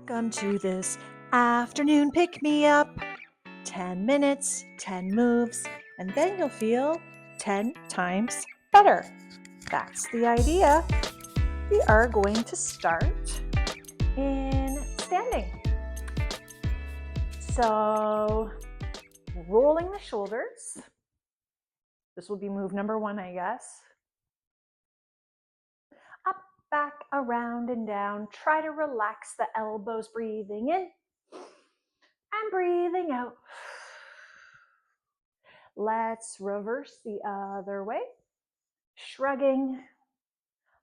Welcome to this afternoon pick-me-up. 10 minutes, 10 moves, and then you'll feel 10 times better. That's the idea. We are going to start in standing. So, rolling the shoulders. This will be move number 1, I guess. Up, back, around, and down. Try to relax the elbows, breathing in and breathing out. Let's reverse the other way. Shrugging,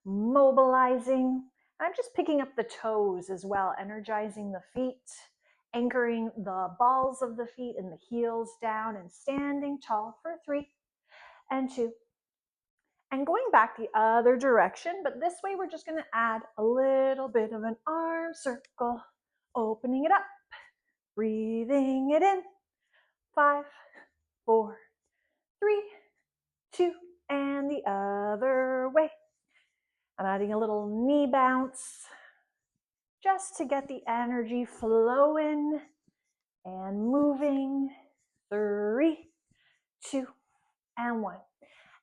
mobilizing. I'm just picking up the toes as well, energizing the feet, anchoring the balls of the feet and the heels down and standing tall for 3 and 2. And going back the other direction, but this way we're just going to add a little bit of an arm circle, opening it up, breathing it in. 5, 4, 3, 2, and the other way. I'm adding a little knee bounce just to get the energy flowing and moving. 3, 2, and 1.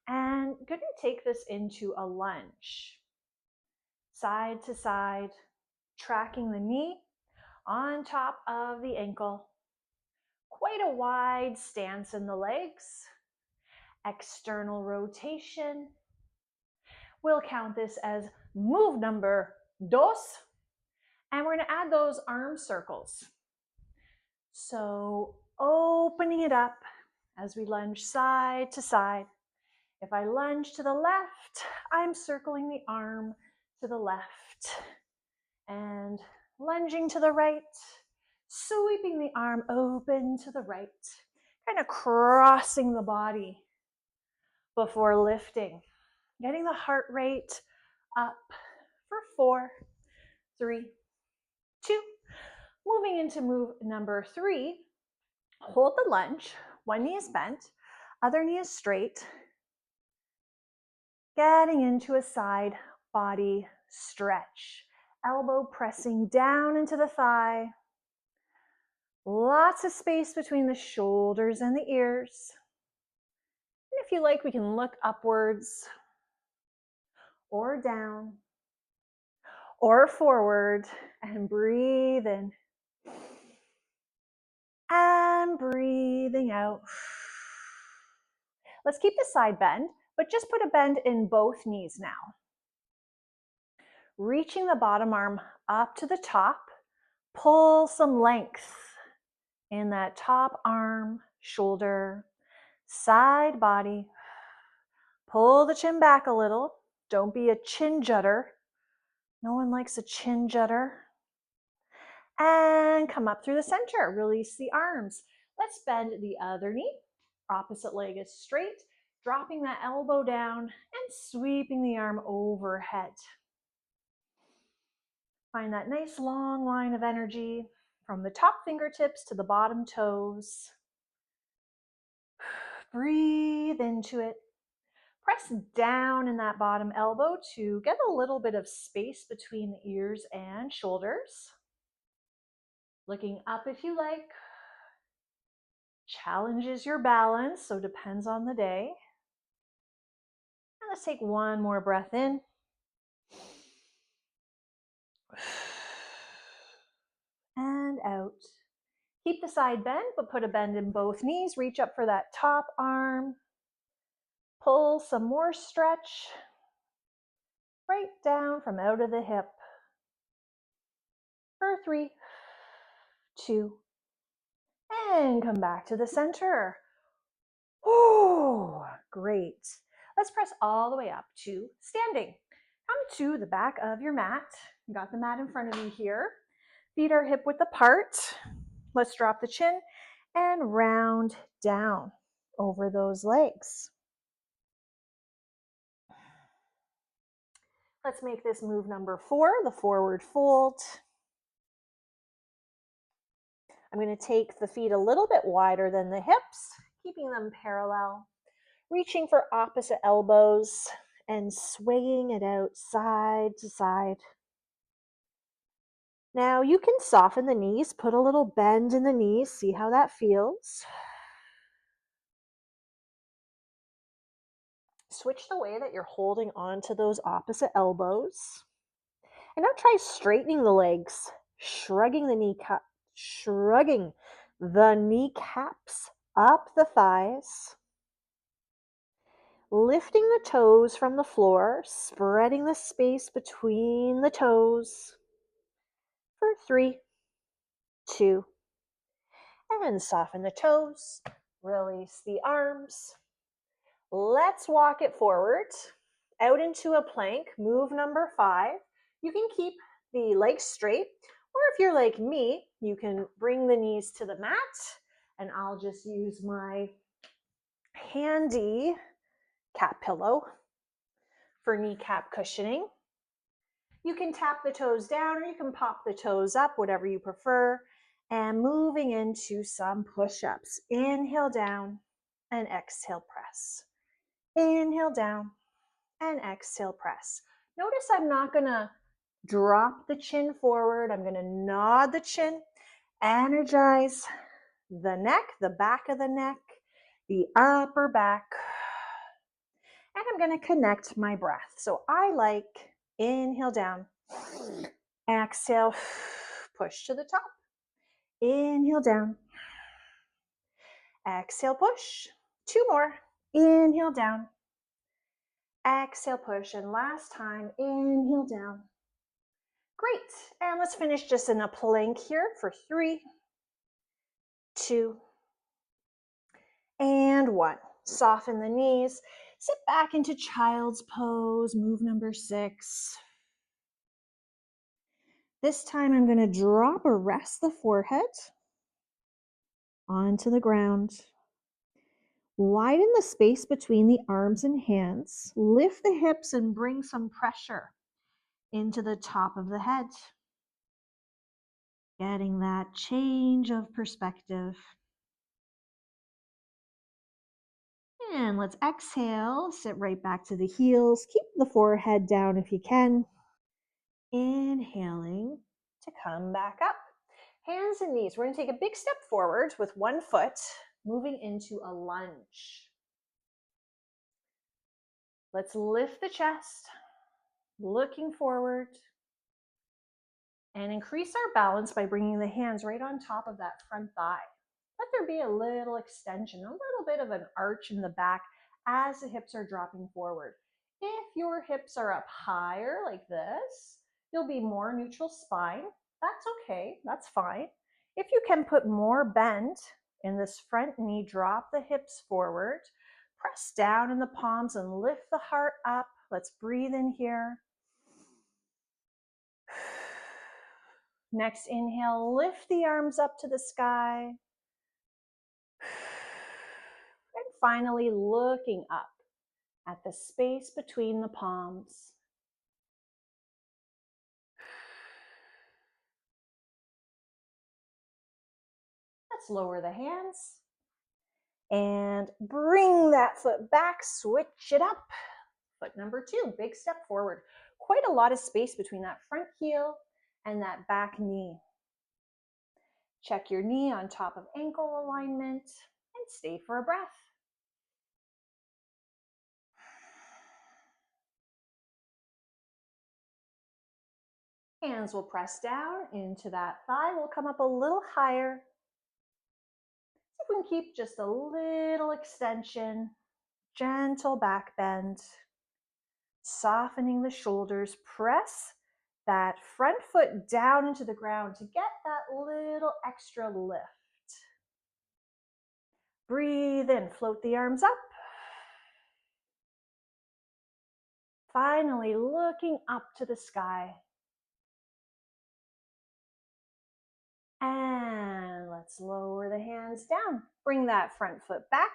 And going to take this into a lunge. Side to side, tracking the knee on top of the ankle. Quite a wide stance in the legs. External rotation. We'll count this as move number 2. And we're going to add those arm circles. So opening it up as we lunge side to side. If I lunge to the left, I'm circling the arm to the left. And lunging to the right, sweeping the arm open to the right. Kind of crossing the body before lifting. Getting the heart rate up for 4, 3, 2. Moving into move number 3, hold the lunge. One knee is bent, other knee is straight. Getting into a side body stretch. Elbow pressing down into the thigh. Lots of space between the shoulders and the ears. And if you like, we can look upwards or down or forward and breathe in and breathing out. Let's keep the side bend, but just put a bend in both knees now. Reaching the bottom arm up to the top, pull some length in that top arm, shoulder, side body. Pull the chin back a little. Don't be a chin jutter. No one likes a chin jutter. And come up through the center. Release the arms. Let's bend the other knee. Opposite leg is straight. Dropping that elbow down and sweeping the arm overhead. Find that nice long line of energy from the top fingertips to the bottom toes. Breathe into it. Press down in that bottom elbow to get a little bit of space between the ears and shoulders. Looking up if you like. Challenges your balance, so depends on the day. And let's take one more breath in. And out. Keep the side bend, but put a bend in both knees. Reach up for that top arm. Pull some more stretch. Right down from out of the hip. For 3, 2, and come back to the center. Oh, great. Let's press all the way up to standing. Come to the back of your mat. You got the mat in front of you here. Feet are hip width apart. Let's drop the chin and round down over those legs. Let's make this move number 4, the forward fold. I'm going to take the feet a little bit wider than the hips, keeping them parallel. Reaching for opposite elbows and swaying it out side to side. Now you can soften the knees, put a little bend in the knees, see how that feels. Switch the way that you're holding on to those opposite elbows. And now try straightening the legs, shrugging the kneecaps up the thighs, lifting the toes from the floor, spreading the space between the toes for 3, 2, and soften the toes, release the arms. Let's walk it forward, out into a plank, move number 5. You can keep the legs straight, or if you're like me, you can bring the knees to the mat, and I'll just use my handy cat pillow for kneecap cushioning. You can tap the toes down or you can pop the toes up, whatever you prefer, and moving into some push-ups. Inhale down and exhale press. Inhale down and exhale press. Notice I'm not going to drop the chin forward. I'm going to nod the chin, energize the neck, the back of the neck, the upper back, and I'm going to connect my breath. So I like inhale down, exhale, push to the top, inhale down, exhale, push, 2 more, inhale down, exhale, push, and last time, inhale down. Great, and let's finish just in a plank here for 3, 2, and 1. Soften the knees, sit back into child's pose, move number 6. This time I'm going to drop or rest the forehead onto the ground. Widen the space between the arms and hands. Lift the hips and bring some pressure into the top of the head. Getting that change of perspective. And let's exhale, sit right back to the heels. Keep the forehead down if you can. Inhaling to come back up. Hands and knees. We're going to take a big step forward with one foot, moving into a lunge. Let's lift the chest, looking forward, and increase our balance by bringing the hands right on top of that front thigh. Let there be a little extension, a little bit of an arch in the back as the hips are dropping forward. If your hips are up higher like this, you'll be more neutral spine. That's okay, that's fine. If you can put more bend in this front knee, drop the hips forward, press down in the palms and lift the heart up. Let's breathe in here. Next inhale, lift the arms up to the sky. And finally, looking up at the space between the palms. Let's lower the hands and bring that foot back, switch it up. Foot number 2, big step forward. Quite a lot of space between that front heel and that back knee. Check your knee on top of ankle alignment and stay for a breath. Hands will press down into that thigh. We'll come up a little higher. See if we can keep just a little extension, gentle back bend, softening the shoulders. Press that front foot down into the ground to get that little extra lift. Breathe in, float the arms up. Finally, looking up to the sky. And let's lower the hands down. Bring that front foot back.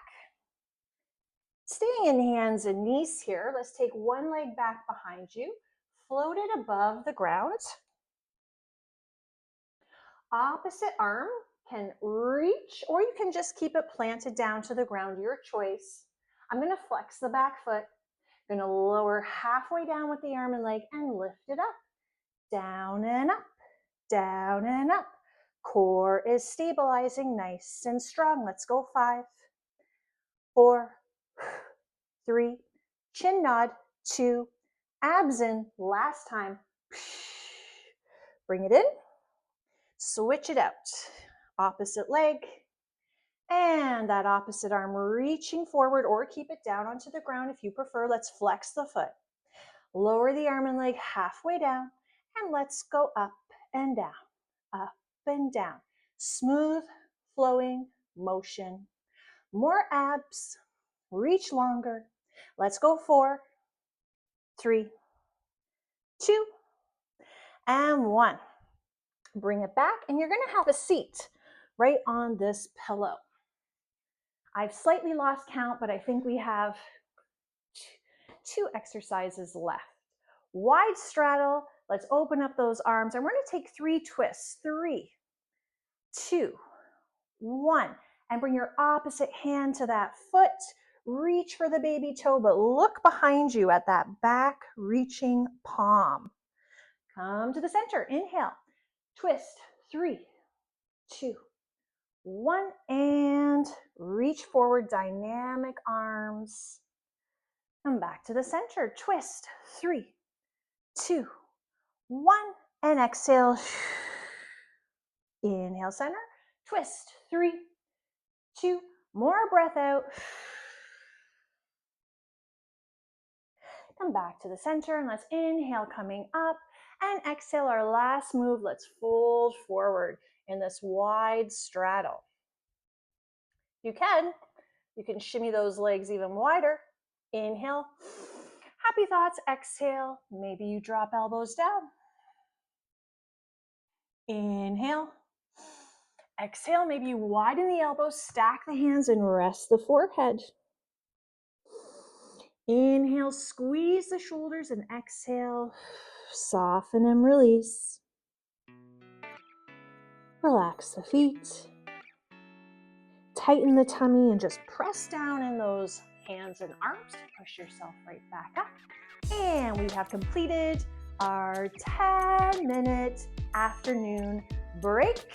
Staying in hands and knees here, let's take one leg back behind you, float it above the ground. Opposite arm can reach, or you can just keep it planted down to the ground, your choice. I'm going to flex the back foot. I'm going to lower halfway down with the arm and leg and lift it up. Down and up, down and up. Core is stabilizing, nice and strong. Let's go 5, 4, 3, chin nod, 2, abs in, last time. Bring it in, switch it out. Opposite leg, and that opposite arm reaching forward, or keep it down onto the ground if you prefer. Let's flex the foot. Lower the arm and leg halfway down, and let's go up and down, up and down. Smooth, flowing motion. More abs, reach longer. Let's go 4, 3, 2, and 1. Bring it back, and you're gonna have a seat right on this pillow. I've slightly lost count, but I think we have 2 exercises left. Wide straddle, let's open up those arms, and we're gonna take 3 twists. 3, 2, 1, and bring your opposite hand to that foot. Reach for the baby toe, but look behind you at that back reaching palm. Come to the center, inhale, twist, 3, 2, 1, and reach forward, dynamic arms. Come back to the center, twist, 3, 2, 1, and exhale. Inhale, center, twist, 3, 2, more breath out. Come back to the center, and let's inhale, coming up, and exhale, our last move. Let's fold forward in this wide straddle. You can shimmy those legs even wider. Inhale, happy thoughts, exhale, maybe you drop elbows down. Inhale, exhale, maybe you widen the elbows, stack the hands, and rest the forehead. Inhale, squeeze the shoulders, and exhale, soften and release. Relax the feet. Tighten the tummy and just press down in those hands and arms to push yourself right back up. And we have completed our 10-minute afternoon break.